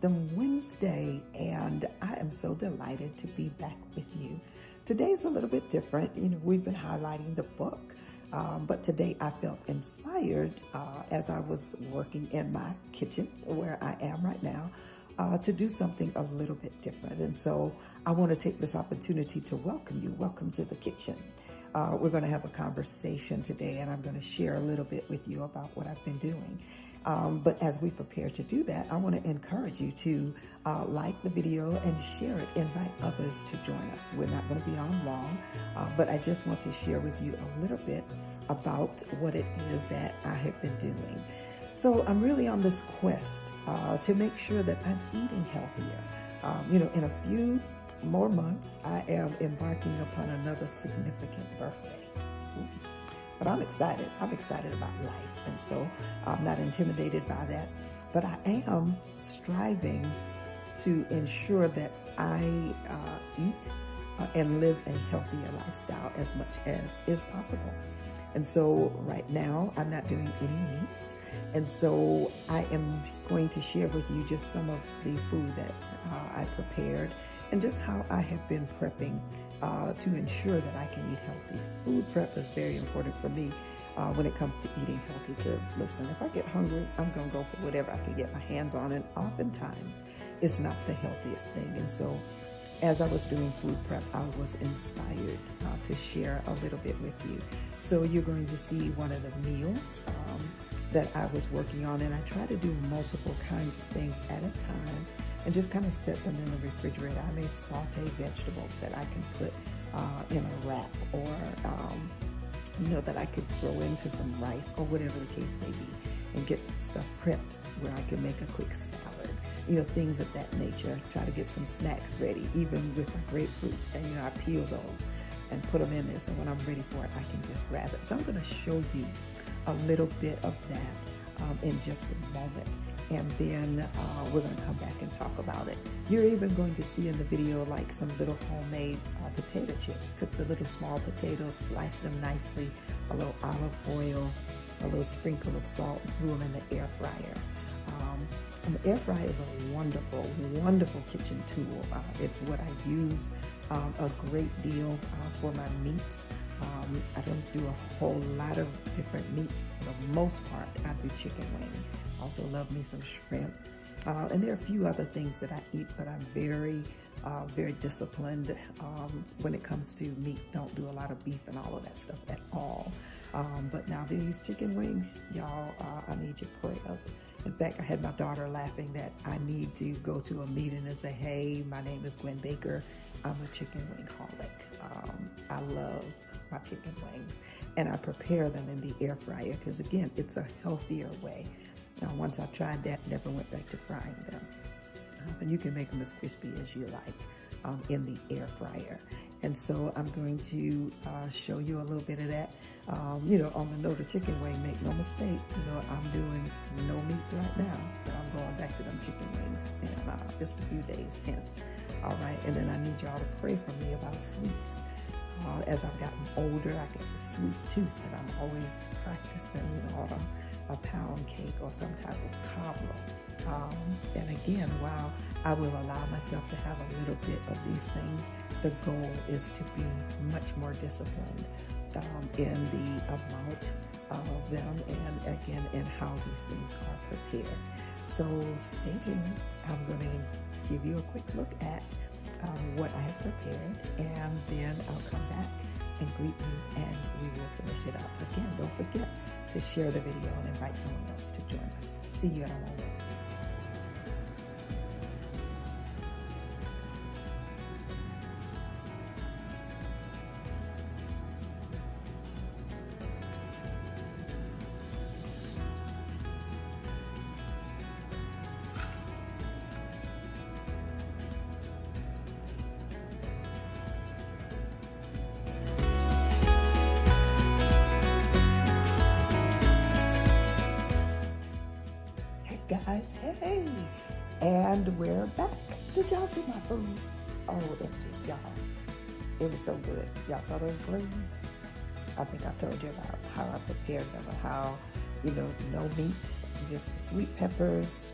Wisdom Wednesday, and I am so delighted to be back with you. Today's a little bit different. We've been highlighting the book, but today I felt inspired as I was working in my kitchen, where I am right now, to do something a little bit different. And so I want to take this opportunity to welcome you. Welcome to the kitchen. We're going to have a conversation today, and I'm going to share a little bit with you about what I've been doing. But as we prepare to do that, I want to encourage you to like the video and share it. Invite others to join us. We're not going to be on long, but I just want to share with you a little bit about what it is that I have been doing. So I'm really on this quest to make sure that I'm eating healthier. In a few more months, I am embarking upon another significant birthday. But I'm excited. I'm excited about life. And so I'm not intimidated by that. But I am striving to ensure that I eat and live a healthier lifestyle as much as is possible. And so right now, I'm not doing any meats. And so I am going to share with you just some of the food that I prepared and just how I have been prepping to ensure that I can eat healthy. Food prep is very important for me when it comes to eating healthy, because listen, if I get hungry, I'm going to go for whatever I can get my hands on, and oftentimes it's not the healthiest thing. And so as I was doing food prep, I was inspired to share a little bit with you. So you're going to see one of the meals that I was working on, and I try to do multiple kinds of things at a time and just kind of set them in the refrigerator. I may saute vegetables that I can put in a wrap, or that I could throw into some rice or whatever the case may be, and get stuff prepped where I can make a quick salad, things of that nature. Try to get some snacks ready, even with my grapefruit, and I peel those and put them in there, so when I'm ready for it, I can just grab it. So I'm going to show you a little bit of that in just a moment. And then we're going to come back and talk about it. You're even going to see in the video like some little homemade potato chips. Took the little small potatoes, sliced them nicely, a little olive oil, a little sprinkle of salt, and threw them in the air fryer. And the air fryer is a wonderful, wonderful kitchen tool. It's what I use a great deal for my meats. I don't do a whole lot of different meats. For the most part, I do chicken wing. Also love me some shrimp. And there are a few other things that I eat, but I'm very, very disciplined when it comes to meat. Don't do a lot of beef and all of that stuff at all. But now these chicken wings, y'all, I need your prayers. In fact, I had my daughter laughing that I need to go to a meeting and say, hey, my name is Gwen Baker. I'm a chicken wing holic. I love my chicken wings, and I prepare them in the air fryer because, again, it's a healthier way. Now, once I tried that, never went back to frying them. And you can make them as crispy as you like in the air fryer. And so I'm going to show you a little bit of that. On the note of chicken wing, make no mistake, I'm doing no meat right now, but I'm going back to them chicken wings in just a few days hence. All right, and then I need y'all to pray for me about sweets. As I've gotten older, I get the sweet tooth, and I'm always practicing, on a pound cake or some type of cobbler. And again, while I will allow myself to have a little bit of these things, the goal is to be much more disciplined in the amount of them, and again, in how these things are prepared. So stay tuned. I'm going to give you a quick look at what I have prepared, and then I'll come back and greet you, and we will finish it up. Again, don't forget to share the video and invite someone else to join us. See you in a moment. Guys, hey, and we're back. Did y'all see my food? Oh, empty, y'all. It was so good. Y'all saw those greens? I think I told you about how I prepared them, and how, no meat, just sweet peppers,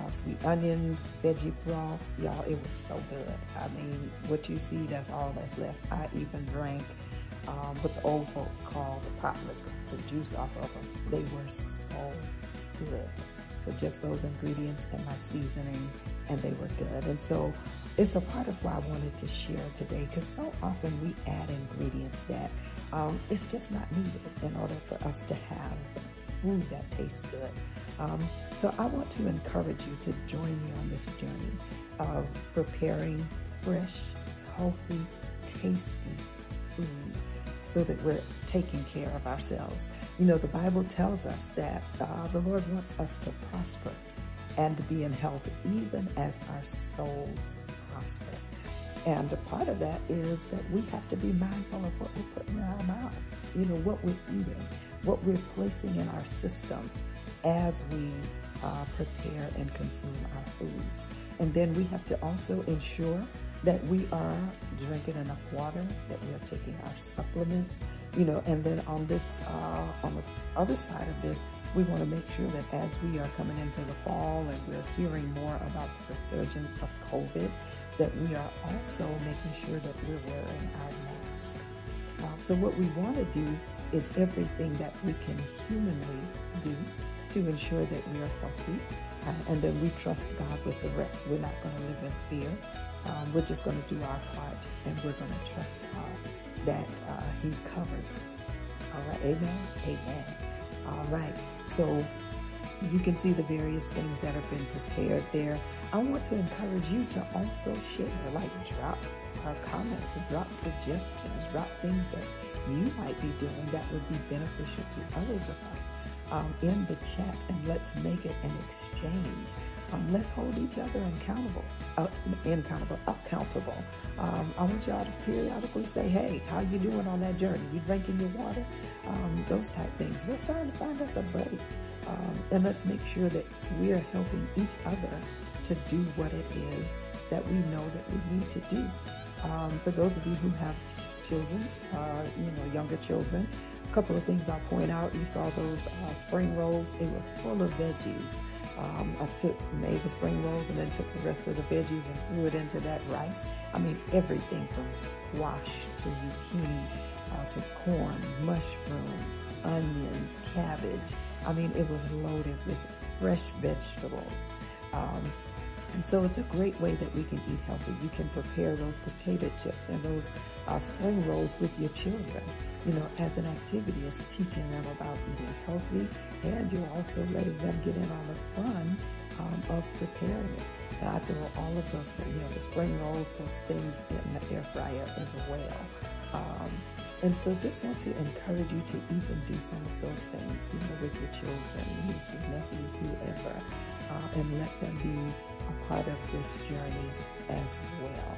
sweet onions, veggie broth. Y'all, it was so good. I mean, what you see, that's all that's left. I even drank what the old folk call the pot liquor, the juice off of them. They were so good. So just those ingredients and my seasoning, and they were good. And so it's a part of why I wanted to share today, because so often we add ingredients that it's just not needed in order for us to have food that tastes good. So I want to encourage you to join me on this journey of preparing fresh, healthy, tasty food so that we're taking care of ourselves. You know, the Bible tells us that the Lord wants us to prosper and to be in health even as our souls prosper. And a part of that is that we have to be mindful of what we're putting in our mouths, you know, what we're eating, what we're placing in our system as we prepare and consume our foods. And then we have to also ensure that we are drinking enough water, that we are taking our supplements, you know, and then on this, on the other side of this, we want to make sure that as we are coming into the fall and we're hearing more about the resurgence of COVID, that we are also making sure that we're wearing our mask. So what we want to do is everything that we can humanly do to ensure that we are healthy, and then we trust God with the rest. We're not going to live in fear. We're just going to do our part, and we're going to trust God that He covers us. All right, amen, amen. All right, so you can see the various things that have been prepared there. I want to encourage you to also share, like drop comments, drop suggestions, drop things that you might be doing that would be beneficial to others of us in the chat, and let's make it an exchange. Let's hold each other accountable. I want y'all to periodically say, hey, how you doing on that journey? You drinking your water? Those type things. Let's try to find us a buddy. And let's make sure that we are helping each other to do what it is that we know that we need to do. For those of you who have children, younger children, a couple of things I'll point out. You saw those spring rolls. They were full of veggies. I made the spring rolls and then took the rest of the veggies and threw it into that rice. I mean, everything from squash to zucchini to corn, mushrooms, onions, cabbage. I mean, it was loaded with fresh vegetables. And so it's a great way that we can eat healthy. You can prepare those potato chips and those spring rolls with your children, you know, as an activity. It's teaching them about eating healthy, and you're also letting them get in on the fun of preparing it. And I throw all of those, the spring rolls, those things in the air fryer as well. And so just want to encourage you to even do some of those things, with your children, nieces, nephews, whoever, and let them be a part of this journey as well.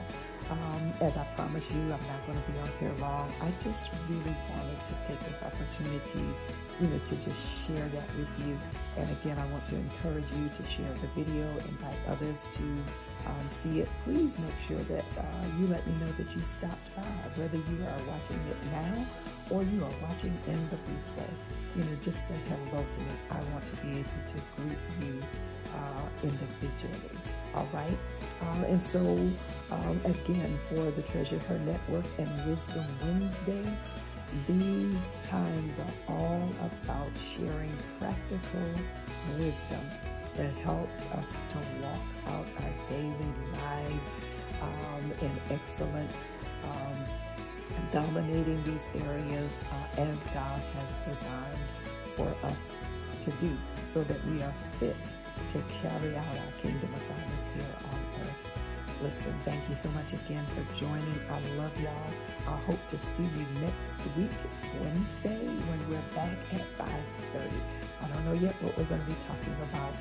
As I promised you, I'm not going to be on here long. I just really wanted to take this opportunity, to just share that with you. And again, I want to encourage you to share the video, invite others to see it. Please make sure that you let me know that you stopped by, whether you are watching it now or you are watching in the replay. Just say hello to me. I want to be able to greet you individually. All right. And so, again, for the Treasure Her Network and Wisdom Wednesdays, these times are all about sharing practical wisdom that helps us to walk out our daily lives in excellence, dominating these areas as God has designed for us to do, so that we are fit to carry out our kingdom assignments here on earth. Listen, thank you so much again for joining. I love y'all. I hope to see you next week, Wednesday, when we're back at 5:30. I don't know yet what we're going to be talking about,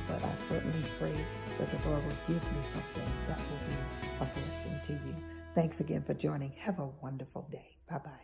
but I certainly pray that the Lord will give me something that will be a blessing to you. Thanks again for joining. Have a wonderful day. Bye-bye.